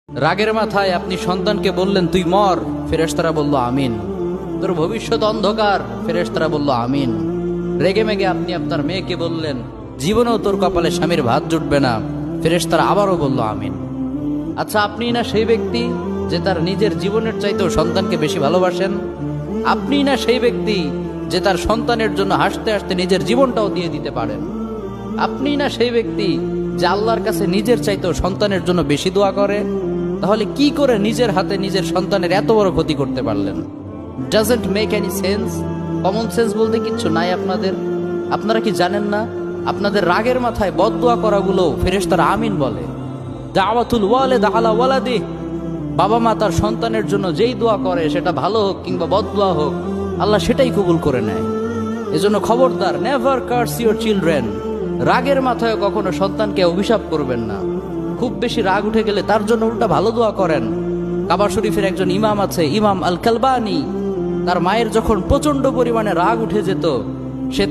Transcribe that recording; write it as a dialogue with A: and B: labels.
A: রাগের মাথায় আপনি সন্তানকে বললেন তুই মর, ফেরেশতারা বলল আমিন। তোর ভবিষ্যৎ অন্ধকার, ফেরেশতারা বলল আমিন। রেগে মেগে আপনি আপনার মেয়েকে বললেন জীবনেও তোর কপালে স্বামীর ভাত জুটবে না, ফেরেশতারা আবারও বলল আমিন। আচ্ছা, আপনি না সেই ব্যক্তি যে তার নিজের জীবনের চাইতেও সন্তানকে বেশি ভালোবাসেন? আপনি না সেই ব্যক্তি যে তার সন্তানের জন্য হাসতে হাসতে নিজের জীবনটাও দিয়ে দিতে পারেন? আপনি না সেই ব্যক্তি যে আল্লাহর কাছে নিজের চাইতেও সন্তানের জন্য বেশি দোয়া করে? তাহলে কি করে নিজের হাতে নিজের সন্তানের এত বড় ক্ষতি করতে পারলেন? Doesn't make any sense. Common sense বলতে কিচ্ছু নাই আপনাদের? আপনারা কি জানেন না আপনাদের রাগের মাথায় বদদোয়া করাগুলো ফেরেশতারা আমিন বলে? দাওয়াতুল ওয়ালিদ আলা ওয়ালাদিহি, বাবা মা তার সন্তানের জন্য যেই দোয়া করে সেটা ভালো হোক কিংবা বদদোয়া হোক, আল্লাহ সেটাই কবুল করে নেয়। এজন্য খবরদার, নেভার কার্স ইউর চিলড্রেন। রাগের মাথায় কখনো সন্তানকে অভিশাপ করবেন না। খুব বেশি রাগ উঠে গেলে তার জন্য উল্টা ভালো দোয়া করেন। কাবা শরীফের একজন ইমাম আছে, ইমাম আল কালবানি। তার মায়ের যখন প্রচন্ড পরিমাণে রাগ উঠে যেত,